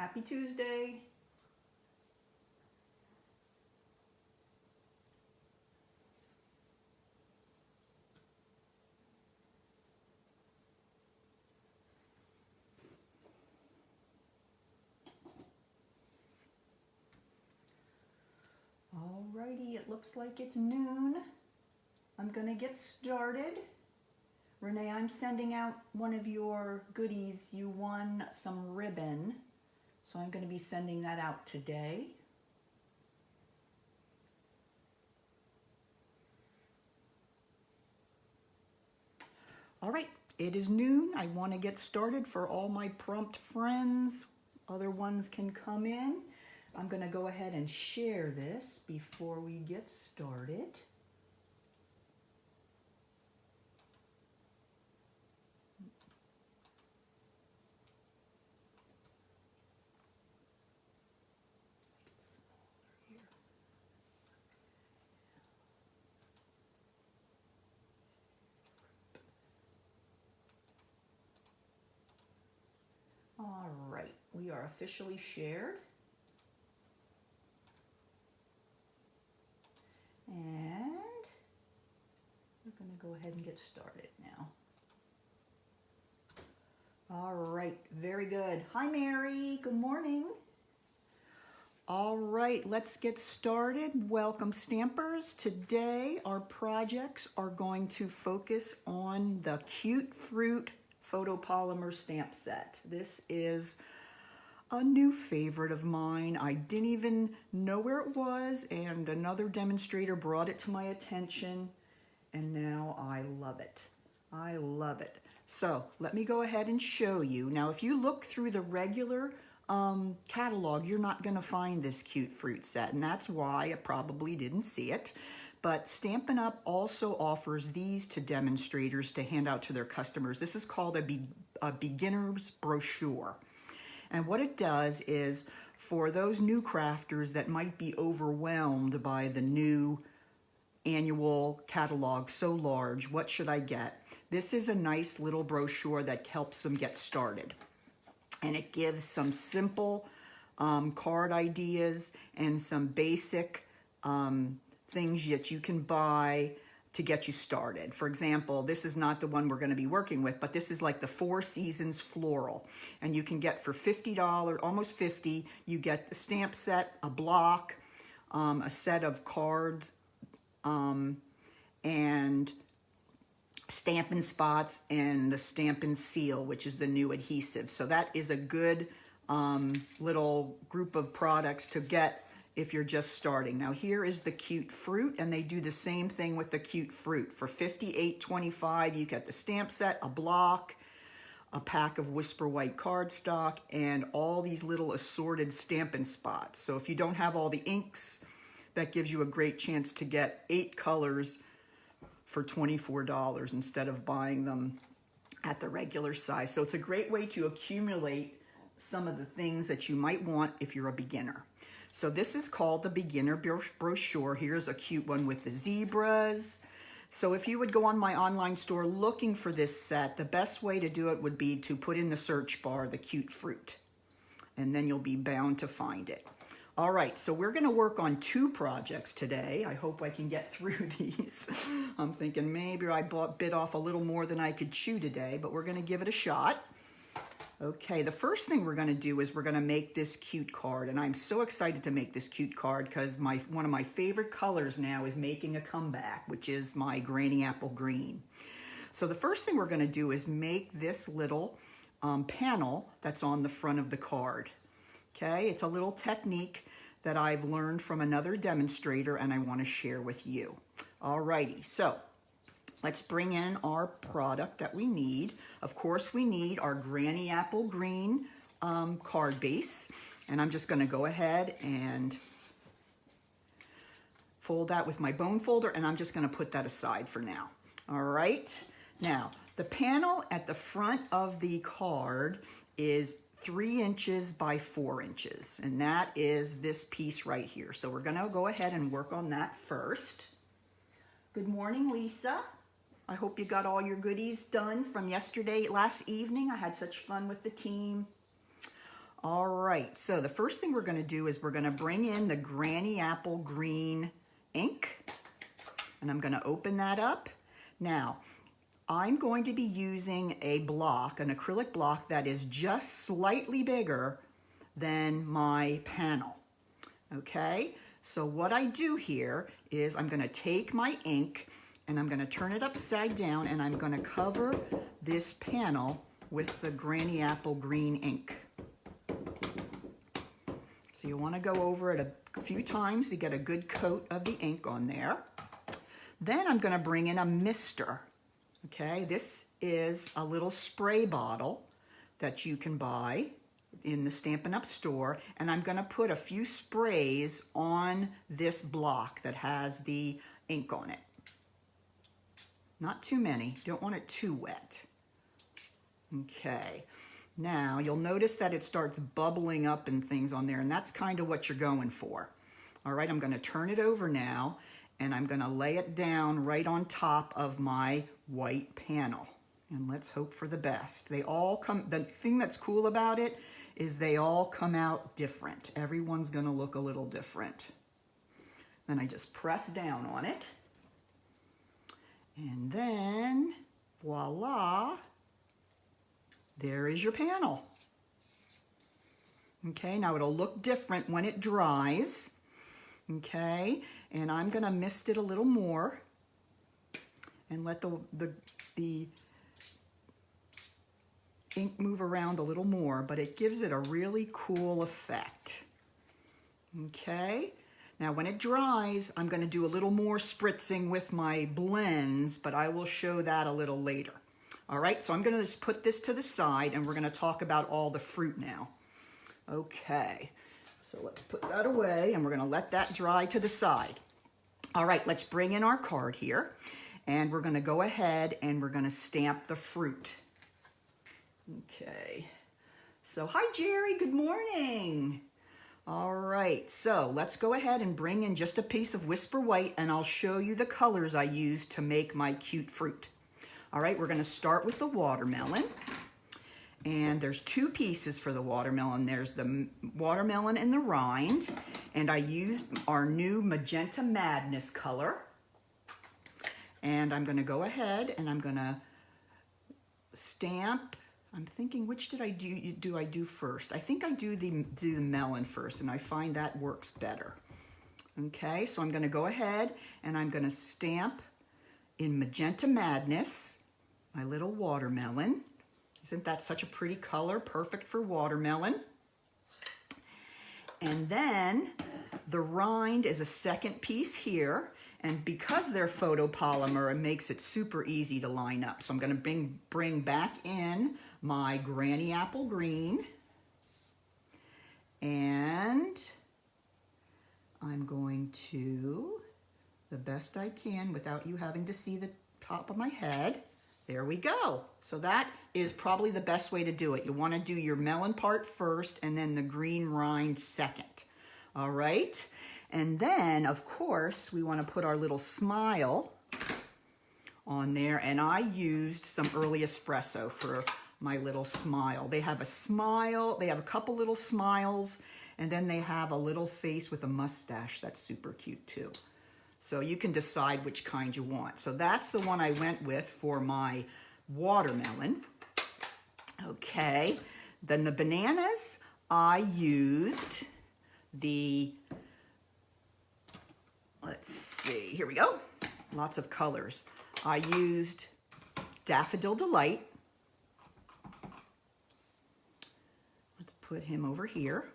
Happy Tuesday. Alrighty, it looks like it's noon. I'm gonna get started. Renee, I'm sending out one of your goodies. You won some ribbon, so I'm gonna be sending that out today. All right, it is noon. I want to get started for all my prompt friends. Other ones can come in. I'm going to go ahead and share this before we get started. All right, we are officially shared. And we're going to go ahead and get started now. All right, very good. Hi, Mary. Good morning. All right, let's get started. Welcome, Stampers. Today, our projects are going to focus on the Cute Fruit photopolymer stamp set. This is a new favorite of mine. I didn't even know where it was, and another demonstrator brought it to my attention, and now I love it. I love it. So let me go ahead and show you. Now, if you look through the regular catalog, you're not going to find this Cute Fruit set, and that's why I probably didn't see it. But Stampin' Up! Also offers these to demonstrators to hand out to their customers. This is called a beginner's brochure. And what it does is, for those new crafters that might be overwhelmed by the new annual catalog so large, what should I get? This is a nice little brochure that helps them get started. And it gives some simple card ideas and some basic things that you can buy to get you started. For example, this is not the one we're going to be working with, but this is like the 4 Seasons floral. And you can get for $50, almost $50, you get the stamp set, a block, a set of cards, and Stampin' Spots, and the Stampin' Seal, which is the new adhesive. So that is a good little group of products to get if you're just starting. Now here is the Cute Fruit, and they do the same thing with the Cute Fruit. For $58.25, you get the stamp set, a block, a pack of Whisper White cardstock, and all these little assorted Stampin' Spots. So if you don't have all the inks, that gives you a great chance to get 8 colors for $24 instead of buying them at the regular size. So it's a great way to accumulate some of the things that you might want if you're a beginner. So this is called the Beginner Brochure. Here's a cute one with the zebras. So if you would go on my online store looking for this set, the best way to do it would be to put in the search bar the Cute Fruit, and then you'll be bound to find it. All right, so we're gonna work on 2 projects today. I hope I can get through these. I'm thinking maybe I bit off a little more than I could chew today, but we're gonna give it a shot. Okay, the first thing we're gonna do is we're gonna make this cute card, and I'm so excited to make this cute card because one of my favorite colors now is making a comeback, which is my Granny Apple Green. So the first thing we're gonna do is make this little panel that's on the front of the card. Okay, it's a little technique that I've learned from another demonstrator, and I want to share with you. Alrighty, so let's bring in our product that we need. Of course, we need our Granny Apple Green card base, and I'm just going to go ahead and fold that with my bone folder, and I'm just going to put that aside for now. All right, now the panel at the front of the card is 3 inches by 4 inches, and that is this piece right here. So we're gonna go ahead and work on that first. Good morning, Lisa. I hope you got all your goodies done from last evening. I had such fun with the team. All right, so the first thing we're going to do is we're going to bring in the Granny Apple Green ink, and I'm going to open that up. Now, I'm going to be using a block, an acrylic block that is just slightly bigger than my panel. Okay, so what I do here is I'm going to take my ink and I'm going to turn it upside down, and I'm going to cover this panel with the Granny Apple Green ink. So you want to go over it a few times to get a good coat of the ink on there. Then I'm going to bring in a mister. Okay, this is a little spray bottle that you can buy in the Stampin' Up! Store, and I'm going to put a few sprays on this block that has the ink on it. Not too many, you don't want it too wet. Okay. Now, you'll notice that it starts bubbling up and things on there, and that's kind of what you're going for. All right, I'm going to turn it over now, and I'm going to lay it down right on top of my white panel. And let's hope for the best. They all come, the thing that's cool about it is they all come out different. Everyone's going to look a little different. Then I just press down on it. And then, voila. There is your panel. Okay, now it'll look different when it dries. Okay, and I'm gonna mist it a little more and let the ink move around a little more, but it gives it a really cool effect. Okay, now when it dries, I'm gonna do a little more spritzing with my blends, but I will show that a little later. All right, so I'm going to just put this to the side, and we're going to talk about all the fruit now. Okay, so let's put that away, and we're going to let that dry to the side. All right, let's bring in our card here, and we're going to go ahead and we're going to stamp the fruit. Okay, so hi Jerry, good morning. All right, so let's go ahead and bring in just a piece of Whisper White, and I'll show you the colors I use to make my cute fruit. All right, we're going to start with the watermelon, and there's two pieces for the watermelon. There's the watermelon and the rind, and I used our new Magenta Madness color, and I'm going to go ahead and I'm going to stamp. I'm thinking, which did I do first? I think I do the melon first, and I find that works better. Okay, so I'm going to go ahead and I'm going to stamp in Magenta Madness my little watermelon. Isn't that such a pretty color? Perfect for watermelon. And then the rind is a second piece here, and because they're photopolymer, it makes it super easy to line up. So I'm going to bring back in my Granny Apple Green, and I'm going to, the best I can without you having to see the top of my head. There we go. So that is probably the best way to do it. You want to do your melon part first and then the green rind second. All right. And then, of course, we want to put our little smile on there. And I used some early espresso for my little smile. They have a smile. They have a couple little smiles. And then they have a little face with a mustache. That's super cute too. So you can decide which kind you want. So that's the one I went with for my watermelon. Okay, then the bananas, I used the, let's see, here we go. Lots of colors. I used Daffodil Delight. Let's put him over here.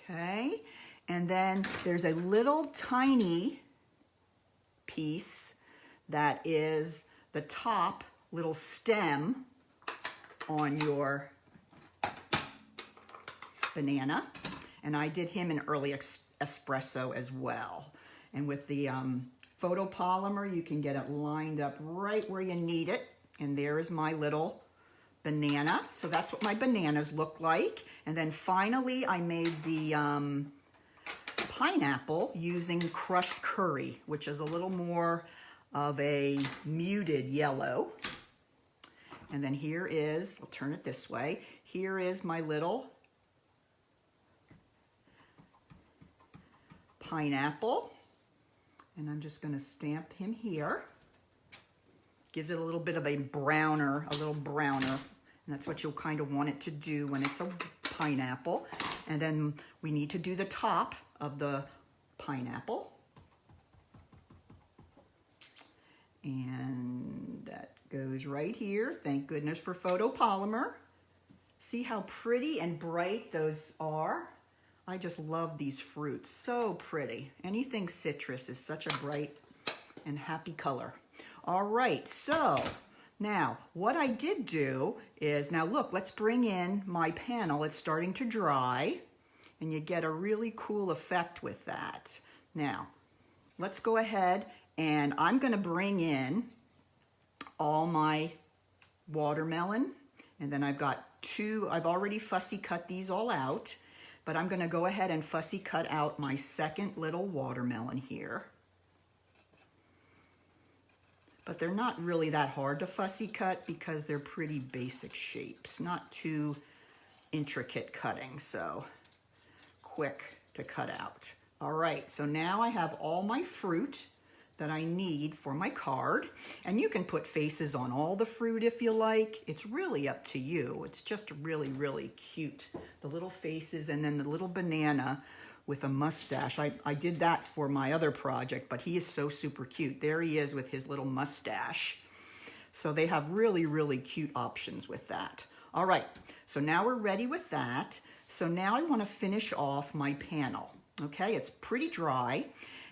Okay, and then there's a little tiny piece that is the top little stem on your banana, and I did him in early espresso as well. And with the photopolymer, you can get it lined up right where you need it, and there is my little banana. So that's what my bananas look like. And then finally I made the pineapple using crushed curry, which is a little more of a muted yellow. And then here is, I'll turn it this way, here is my little pineapple. And I'm just going to stamp him here. Gives it a little bit of a browner, and that's what you'll kind of want it to do when it's a pineapple. And then we need to do the top of the pineapple. And that goes right here. Thank goodness for photopolymer. See how pretty and bright those are? I just love these fruits, so pretty. Anything citrus is such a bright and happy color. All right, so now what I did do is, now look, let's bring in my panel. It's starting to dry, and you get a really cool effect with that. Now, let's go ahead, and I'm gonna bring in all my watermelon, and then I've got two, I've already fussy cut these all out, but I'm gonna go ahead and fussy cut out my second little watermelon here. But they're not really that hard to fussy cut because they're pretty basic shapes, not too intricate cutting, so quick to cut out. All right, so now I have all my fruit that I need for my card, and you can put faces on all the fruit if you like. It's really up to you. It's just really, really cute. The little faces, and then the little banana with a mustache. I did that for my other project, but he is so super cute. There he is with his little mustache. So they have really, really cute options with that. All right, so now we're ready with that. So now I want to finish off my panel. Okay, it's pretty dry.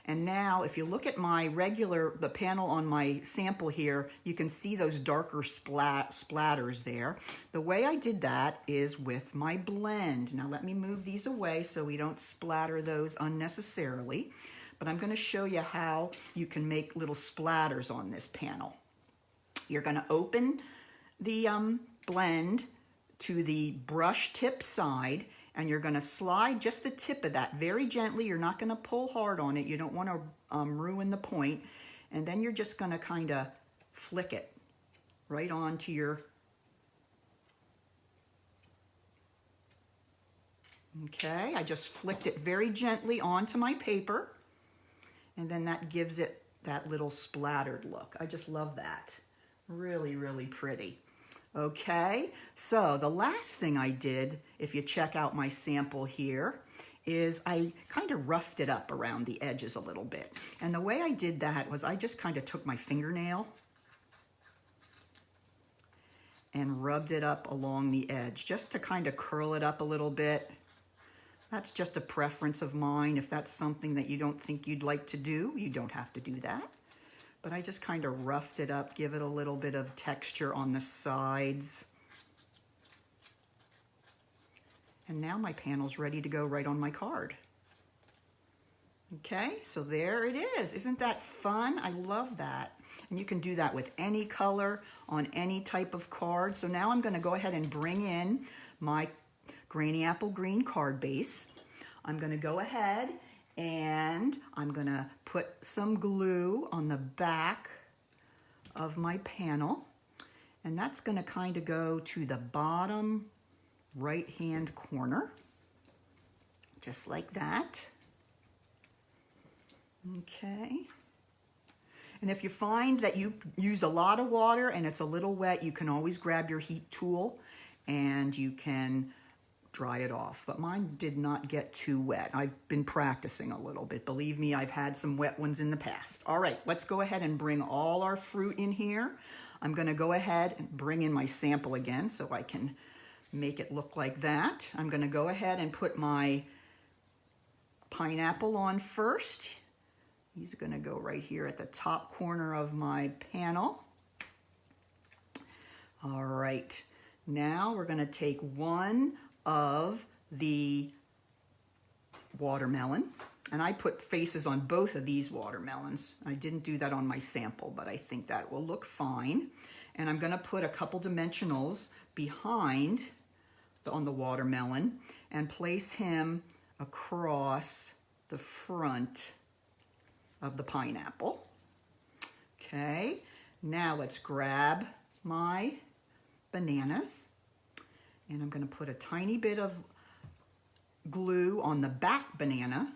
And now if you look at my the panel on my sample here, you can see those darker splatters there. The way I did that is with my blend. Now let me move these away so we don't splatter those unnecessarily. But I'm going to show you how you can make little splatters on this panel. You're going to open the blend to the brush tip side, and you're going to slide just the tip of that very gently. You're not going to pull hard on it. You don't want to ruin the point. And then you're just going to kind of flick it right onto your, okay, I just flicked it very gently onto my paper, and then that gives it that little splattered look. I just love that. Really, really pretty. Okay, so the last thing I did, if you check out my sample here, is I kind of roughed it up around the edges a little bit. And the way I did that was I just kind of took my fingernail and rubbed it up along the edge, just to kind of curl it up a little bit. That's just a preference of mine. If that's something that you don't think you'd like to do, you don't have to do that. But I just kind of roughed it up, give it a little bit of texture on the sides. And now my panel's ready to go right on my card. Okay, so there it is. Isn't that fun? I love that. And you can do that with any color on any type of card. So now I'm going to go ahead and bring in my Granny Apple Green card base. I'm going to go ahead and I'm going to put some glue on the back of my panel, and that's going to kind of go to the bottom right hand corner, just like that. Okay. And if you find that you use a lot of water and it's a little wet, you can always grab your heat tool and you can dry it off. But mine did not get too wet. I've been practicing a little bit. Believe me, I've had some wet ones in the past. All right, let's go ahead and bring all our fruit in here. I'm going to go ahead and bring in my sample again so I can make it look like that. I'm going to go ahead and put my pineapple on first. He's going to go right here at the top corner of my panel. All right, now we're going to take one of the watermelon, and I put faces on both of these watermelons. I didn't do that on my sample, but I think that will look fine. And I'm going to put a couple dimensionals behind on the watermelon and place him across the front of the pineapple. Okay, now let's grab my bananas. And I'm going to put a tiny bit of glue on the back banana.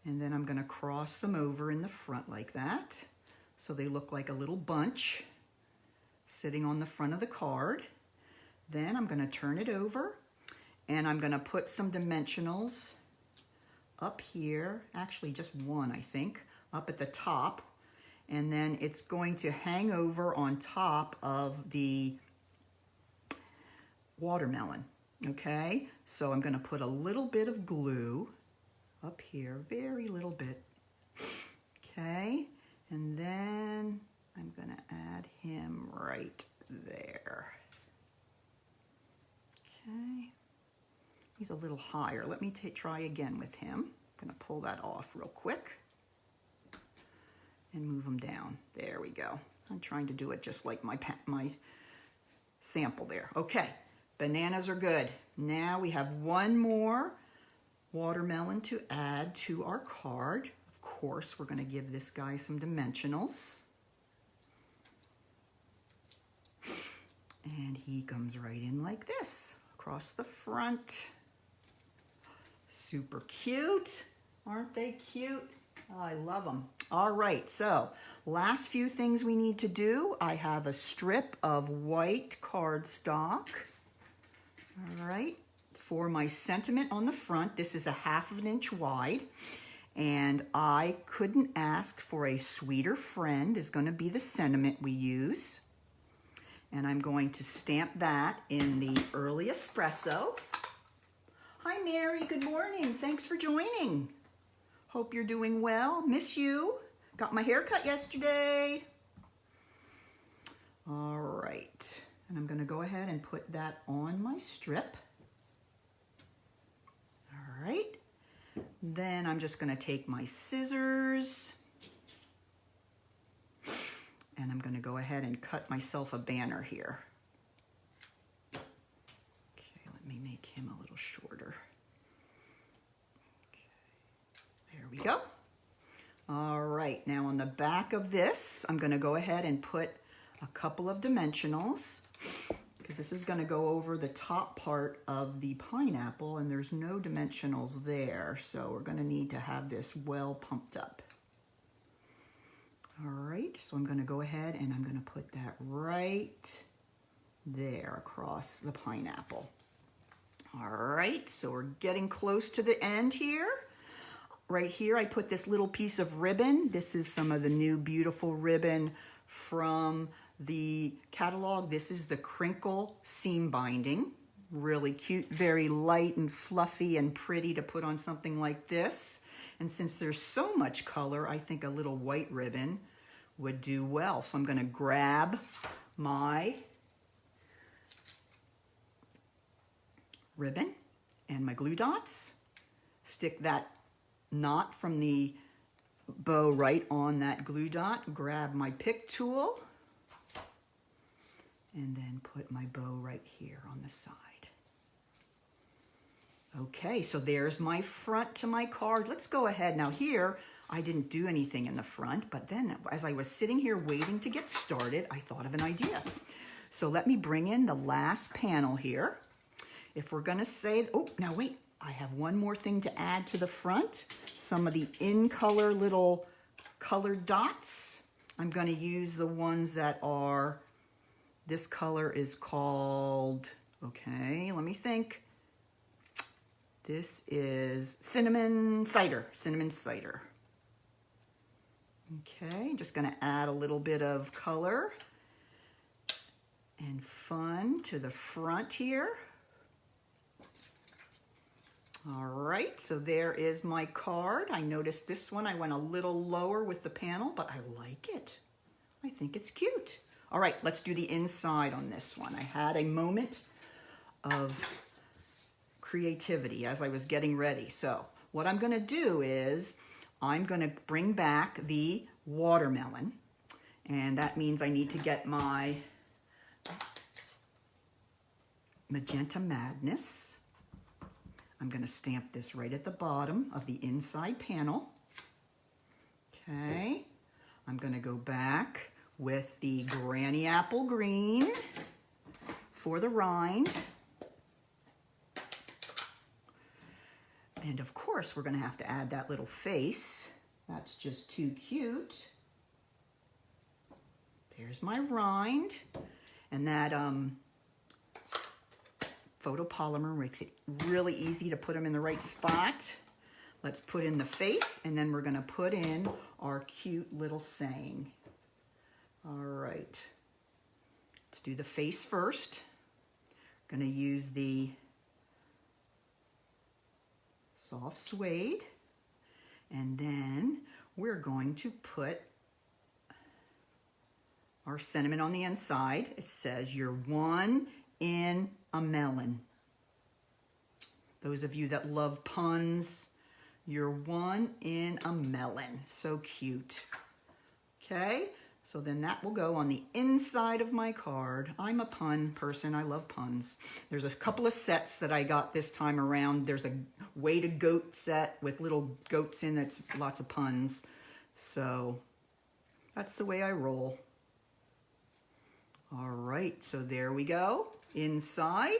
And then I'm going to cross them over in the front like that. So they look like a little bunch sitting on the front of the card. Then I'm going to turn it over and I'm going to put some dimensionals up here, actually just one I think, up at the top, and then it's going to hang over on top of the watermelon, okay? So I'm going to put a little bit of glue up here, very little bit, okay? And then I'm going to add him right there. Okay, he's a little higher. Let me try again with him. I'm going to pull that off real quick and move him down. There we go. I'm trying to do it just like my sample there. Okay, bananas are good. Now we have one more watermelon to add to our card. Of course, we're going to give this guy some dimensionals. And he comes right in like this, across the front. Super cute. Aren't they cute? Oh, I love them. All right, so last few things we need to do. I have a strip of white cardstock. All right, for my sentiment on the front. This is a 1/2 inch wide. And I couldn't ask for a sweeter friend is going to be the sentiment we use. And I'm going to stamp that in the early espresso. Hi, Mary. Good morning. Thanks for joining. Hope you're doing well. Miss you. Got my hair cut yesterday. All right. And I'm going to go ahead and put that on my strip. All right. Then I'm just going to take my scissors. And I'm going to go ahead and cut myself a banner here. Okay, let me make him a little shorter. Okay, there we go. All right, now on the back of this, I'm going to go ahead and put a couple of dimensionals because this is going to go over the top part of the pineapple and there's no dimensionals there. So we're going to need to have this well pumped up. All right, so I'm going to go ahead and I'm going to put that right there across the pineapple. All right, so we're getting close to the end here. Right here, I put this little piece of ribbon. This is some of the new beautiful ribbon from the catalog. This is the crinkle seam binding. Really cute, very light and fluffy and pretty to put on something like this. And since there's so much color, I think a little white ribbon would do well. So I'm going to grab my ribbon and my glue dots, stick that knot from the bow right on that glue dot, grab my pick tool, and then put my bow right here on the side. Okay, so there's my front to my card. Let's go ahead. Now here, I didn't do anything in the front, but then as I was sitting here waiting to get started, I thought of an idea. So let me bring in the last panel here. If we're gonna say, oh, now wait, I have one more thing to add to the front. Some of the in-color little colored dots. I'm gonna use the ones that are, this color is called, okay, let me think. This is cinnamon cider, cinnamon cider. Okay, just gonna add a little bit of color and fun to the front here. All right, so there is my card. I noticed this one, I went a little lower with the panel, but I like it. I think it's cute. All right, let's do the inside on this one. I had a moment of creativity as I was getting ready. So what I'm gonna do is I'm gonna bring back the watermelon, and that means I need to get my Magenta Madness. I'm gonna stamp this right at the bottom of the inside panel. Okay, I'm gonna go back with the Granny Apple Green. for the rind. And of course, we're going to have to add that little face. That's just too cute. There's my rind. And that photopolymer makes it really easy to put them in the right spot. Let's put in the face, and then we're going to put in our cute little saying. All right. Let's do the face first. I'm going to use the soft suede, and then we're going to put our sentiment on the inside. It says, "You're one in a melon." Those of you that love puns, you're one in a melon. So cute. Okay, so then that will go on the inside of my card. I'm a pun person. I love puns. There's a couple of sets that I got this time around. There's a Way to Goat set with little goats in it. Lots of puns. So that's the way I roll. All right, so there we go. Inside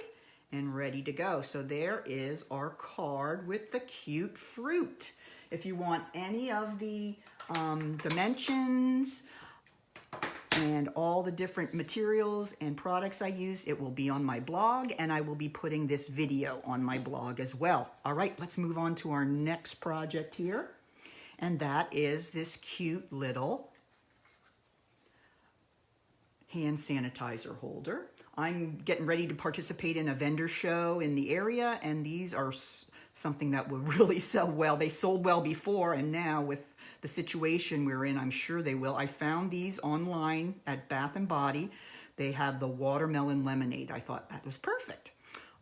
and ready to go. So there is our card with the cute fruit. If you want any of the dimensions and all the different materials and products I use, it will be on my blog, and I will be putting this video on my blog as well. All right, let's move on to our next project here. And that is this cute little hand sanitizer holder. I'm getting ready to participate in a vendor show in the area, and these are something that will really sell well. They sold well before, and now with the situation we're in, I'm sure they will. I found these online at Bath & Body. They have the watermelon lemonade. I thought that was perfect.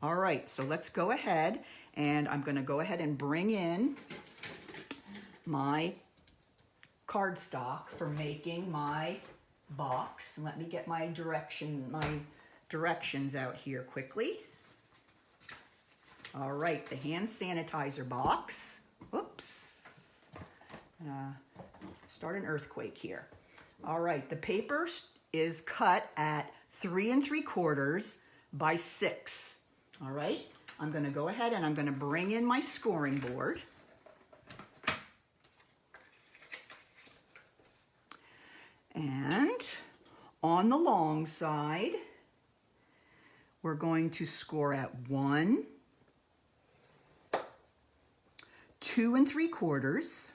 All right, so let's go ahead, and I'm going to go ahead and bring in my cardstock for making my box. Let me get my directions out here quickly. All right, the hand sanitizer box. Oops. Start an earthquake here. All right, the paper is cut at 3 3/4 by 6. All right, I'm going to go ahead and I'm going to bring in my scoring board. And on the long side, we're going to score at 1, 2 3/4,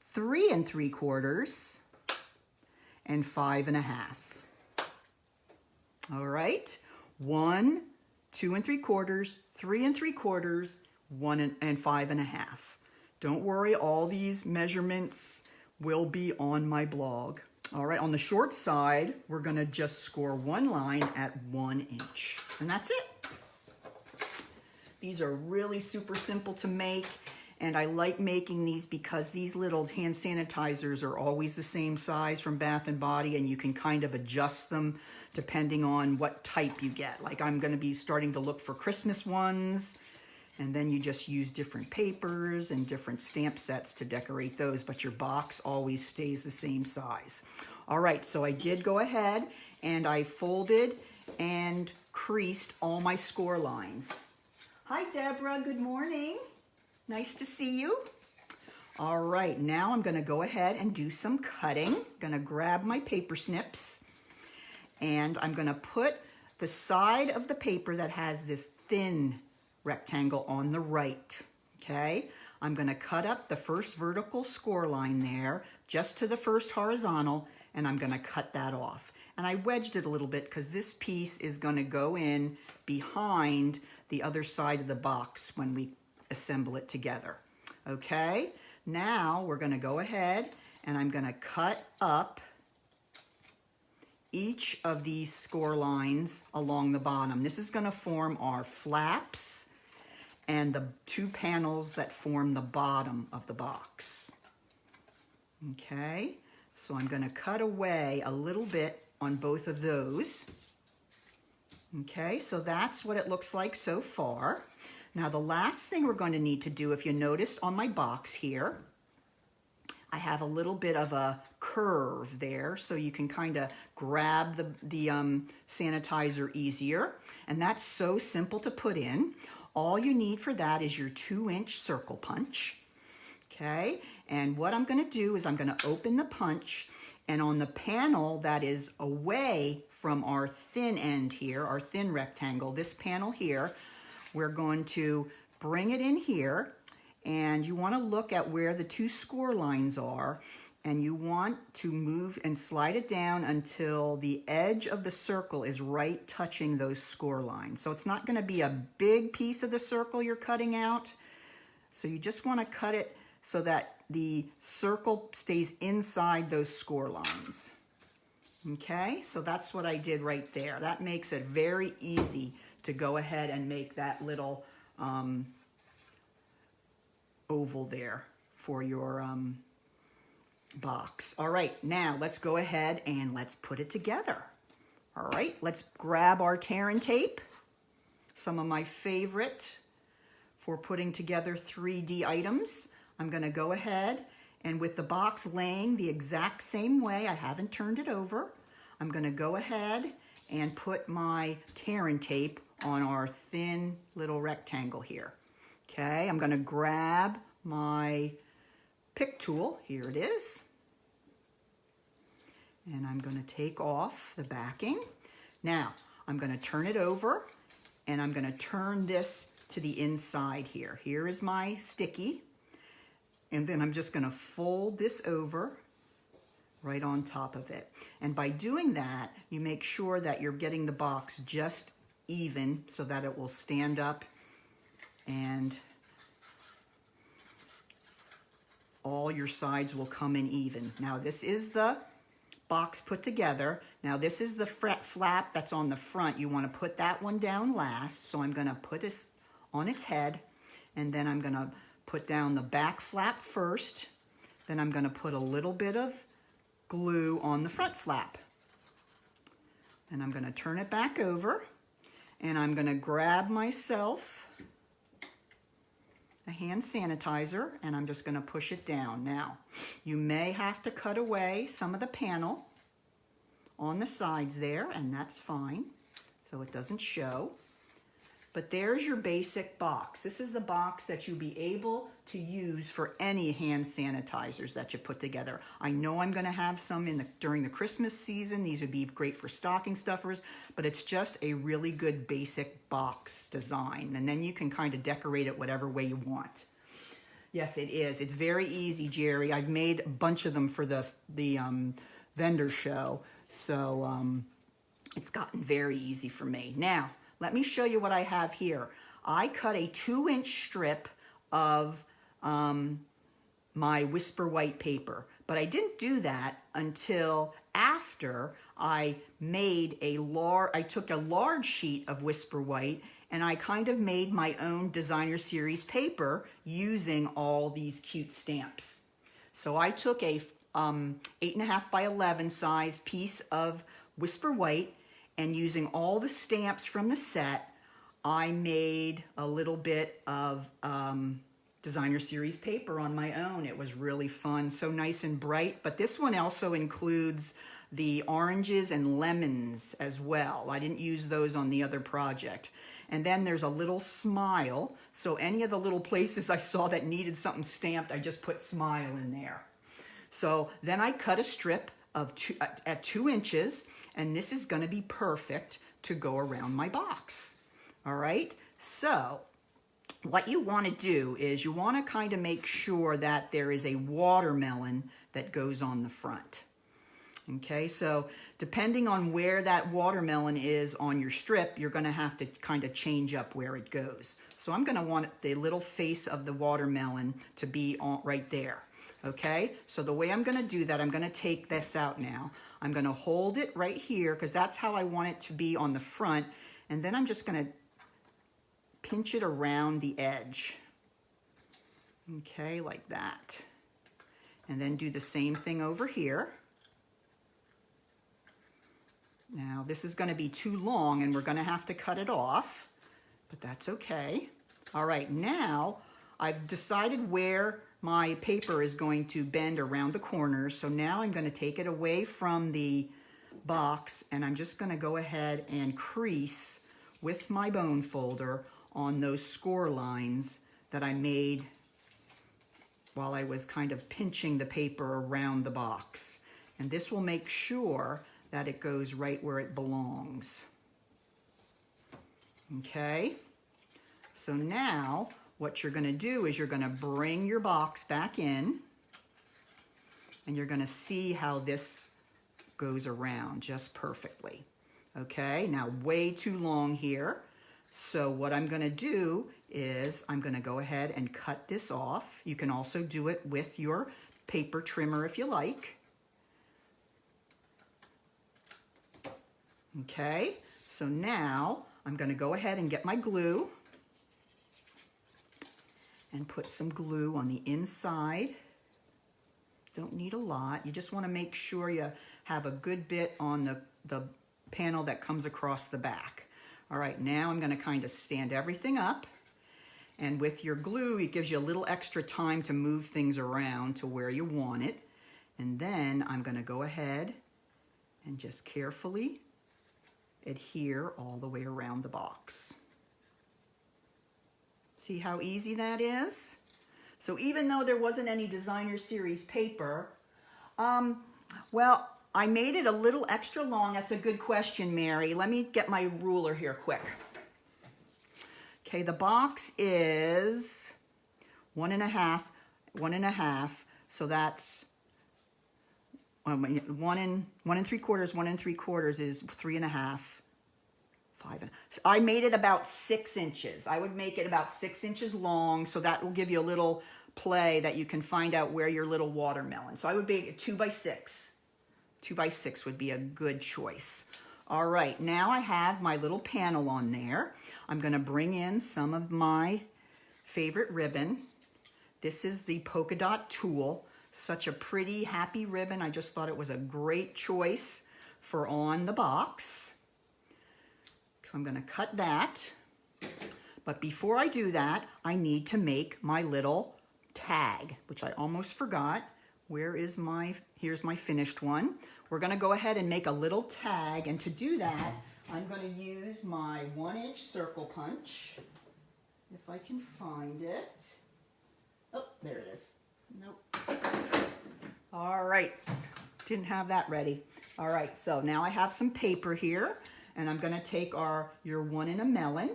3 3/4, and 5 1/2. All right, 1, 2 3/4, 3 3/4, 1 and 5 1/2. Don't worry, all these measurements will be on my blog. All right, on the short side, we're gonna just score one line at 1 inch, and that's it. These are really super simple to make, and I like making these because these little hand sanitizers are always the same size from Bath & Body, and you can kind of adjust them depending on what type you get. Like I'm gonna be starting to look for Christmas ones, and then you just use different papers and different stamp sets to decorate those, but your box always stays the same size. All right, so I did go ahead and I folded and creased all my score lines. Hi, Deborah, good morning. Nice to see you. All right, now I'm gonna go ahead and do some cutting. Gonna grab my paper snips, and I'm gonna put the side of the paper that has this thin rectangle on the right, okay? I'm gonna cut up the first vertical score line there, just to the first horizontal, and I'm gonna cut that off. And I wedged it a little bit because this piece is gonna go in behind the other side of the box when we assemble it together, okay? Now we're gonna go ahead and I'm gonna cut up each of these score lines along the bottom. This is gonna form our flaps and the 2 panels that form the bottom of the box. Okay, so I'm gonna cut away a little bit on both of those. Okay, so that's what it looks like so far. Now the last thing we're going to need to do, if you notice on my box here, I have a little bit of a curve there so you can kind of grab the sanitizer easier. And that's so simple to put in. All you need for that is your 2-inch circle punch. Okay, and what I'm going to do is I'm going to open the punch, and on the panel that is away from our thin end here, our thin rectangle, this panel here, we're going to bring it in here, and you want to look at where the 2 score lines are, and you want to move and slide it down until the edge of the circle is right touching those score lines. So it's not going to be a big piece of the circle you're cutting out. So you just want to cut it so that the circle stays inside those score lines. Okay, so that's what I did right there. That makes it very easy to go ahead and make that little oval there for your box. All right, now let's go ahead and let's put it together. All right, let's grab our tear and tape, some of my favorite for putting together 3D items. I'm going to go ahead and with the box laying the exact same way, I haven't turned it over, I'm going to go ahead and put my tear and tape on our thin little rectangle here. Okay, I'm going to grab my pick tool, here it is, and I'm going to take off the backing. Now, I'm going to turn it over, and I'm going to turn this to the inside here. Here is my sticky. And then I'm just going to fold this over right on top of it. And by doing that, you make sure that you're getting the box just even so that it will stand up and all your sides will come in even. Now this is the box put together. Now this is the flap that's on the front. You want to put that one down last. So I'm going to put this on its head, and then I'm going to put down the back flap first, then I'm going to put a little bit of glue on the front flap. And I'm going to turn it back over, and I'm going to grab myself a hand sanitizer, and I'm just going to push it down. Now, you may have to cut away some of the panel on the sides there, and that's fine, so it doesn't show. But there's your basic box. This is the box that you'll be able to use for any hand sanitizers that you put together. I know I'm going to have some during the Christmas season. These would be great for stocking stuffers, but it's just a really good basic box design. And then you can kind of decorate it whatever way you want. Yes, it is. It's very easy, Jerry. I've made a bunch of them for the vendor show, so it's gotten very easy for me. Now, let me show you what I have here. I cut a 2-inch strip of my Whisper White paper, but I didn't do that until after I made I took a large sheet of Whisper White and I kind of made my own designer series paper using all these cute stamps. So I took a 8.5 by 11 size piece of Whisper White, and using all the stamps from the set, I made a little bit of designer series paper on my own. It was really fun, so nice and bright. But this one also includes the oranges and lemons as well. I didn't use those on the other project. And then there's a little smile. So any of the little places I saw that needed something stamped, I just put smile in there. So then I cut a strip of at 2 inches, and this is going to be perfect to go around my box. All right, so what you want to do is you want to kind of make sure that there is a watermelon that goes on the front. Okay, so depending on where that watermelon is on your strip, you're going to have to kind of change up where it goes. So I'm going to want the little face of the watermelon to be right there. Okay, so the way I'm going to do that, I'm going to take this out now. I'm going to hold it right here because that's how I want it to be on the front. And then I'm just going to pinch it around the edge. Okay, like that. And then do the same thing over here. Now, this is going to be too long and we're going to have to cut it off, but that's okay. All right, now I've decided where my paper is going to bend around the corners. So now I'm going to take it away from the box, and I'm just going to go ahead and crease with my bone folder on those score lines that I made while I was kind of pinching the paper around the box. And this will make sure that it goes right where it belongs. Okay, so now what you're going to do is you're going to bring your box back in, and you're going to see how this goes around just perfectly. Okay, now way too long here. So what I'm going to do is I'm going to go ahead and cut this off. You can also do it with your paper trimmer if you like. Okay, so now I'm going to go ahead and get my glue and put some glue on the inside. Don't need a lot. You just want to make sure you have a good bit on the panel that comes across the back. All right, now I'm going to kind of stand everything up. And with your glue, it gives you a little extra time to move things around to where you want it. And then I'm going to go ahead and just carefully adhere all the way around the box. See how easy that is? So even though there wasn't any designer series paper, well, I made it a little extra long. That's a good question, Mary. Let me get my ruler here quick. Okay, the box is 1.5, so that's 1 3/4, 1 3/4 is 3.5, 5. So I made it about 6 inches. I would make it about 6 inches long, so that will give you a little play that you can find out where your little watermelon. So I would make it 2 by 6. 2 by 6 would be a good choice. All right, now I have my little panel on there. I'm going to bring in some of my favorite ribbon. This is the polka dot tulle. Such a pretty, happy ribbon. I just thought it was a great choice for on the box. So I'm going to cut that. But before I do that, I need to make my little tag, which I almost forgot. Here's my finished one. We're going to go ahead and make a little tag, and to do that, I'm going to use my 1-inch circle punch, if I can find it. Oh, there it is. Nope. All right, didn't have that ready. All right, so now I have some paper here, and I'm going to take your 1 in a melon,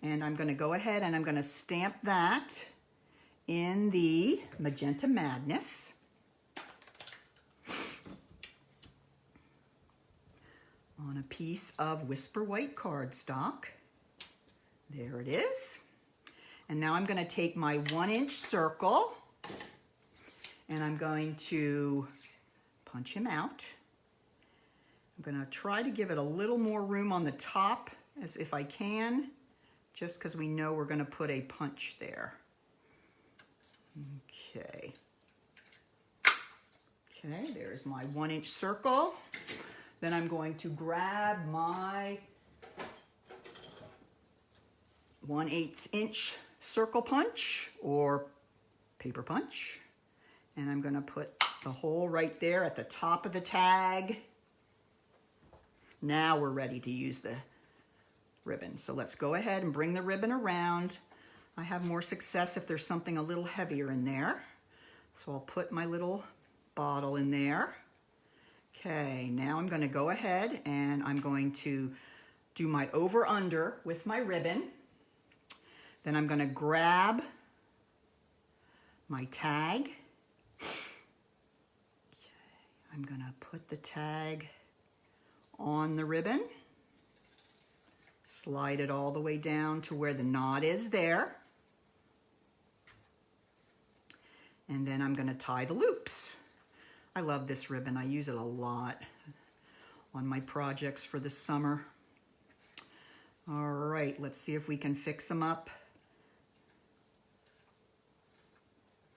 and I'm going to go ahead and I'm going to stamp that in the Magenta Madness. On a piece of Whisper White cardstock. There it is. And now I'm going to take my 1-inch circle, and I'm going to punch him out. I'm going to try to give it a little more room on the top as if I can, just because we know we're going to put a punch there. Okay. Okay, there's my 1-inch circle. Then I'm going to grab my 1/8 inch circle punch or paper punch, and I'm going to put the hole right there at the top of the tag. Now we're ready to use the ribbon. So let's go ahead and bring the ribbon around. I have more success if there's something a little heavier in there. So I'll put my little bottle in there. Okay, now I'm going to go ahead and I'm going to do my over-under with my ribbon. Then I'm going to grab my tag. Okay, I'm going to put the tag on the ribbon. Slide it all the way down to where the knot is there. And then I'm going to tie the loops. I love this ribbon. I use it a lot on my projects for the summer. All right, let's see if we can fix them up.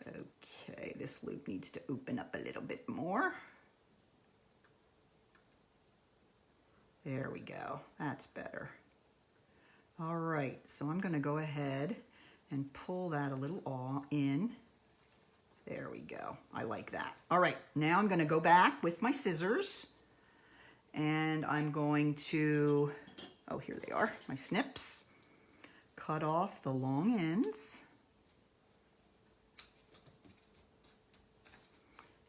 Okay, this loop needs to open up a little bit more. There we go. That's better. All right, so I'm going to go ahead and pull that a little in. There we go. I like that. All right, now I'm going to go back with my scissors, and I'm going to, oh, here they are, my snips. Cut off the long ends.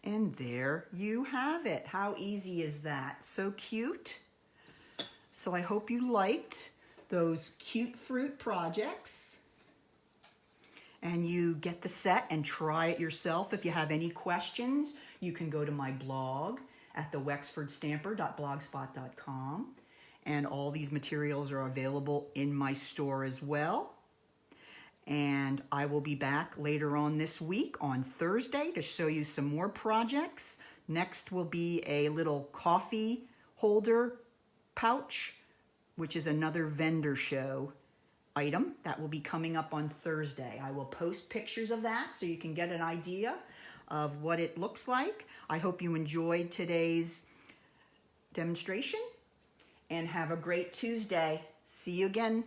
And there you have it. How easy is that? So cute. So I hope you liked those cute fruit projects. And you get the set and try it yourself. If you have any questions, you can go to my blog at thewexfordstamper.blogspot.com. And all these materials are available in my store as well. And I will be back later on this week on Thursday to show you some more projects. Next will be a little coffee holder pouch, which is another vendor show item that will be coming up on Thursday. I will post pictures of that so you can get an idea of what it looks like. I hope you enjoyed today's demonstration and have a great Tuesday. See you again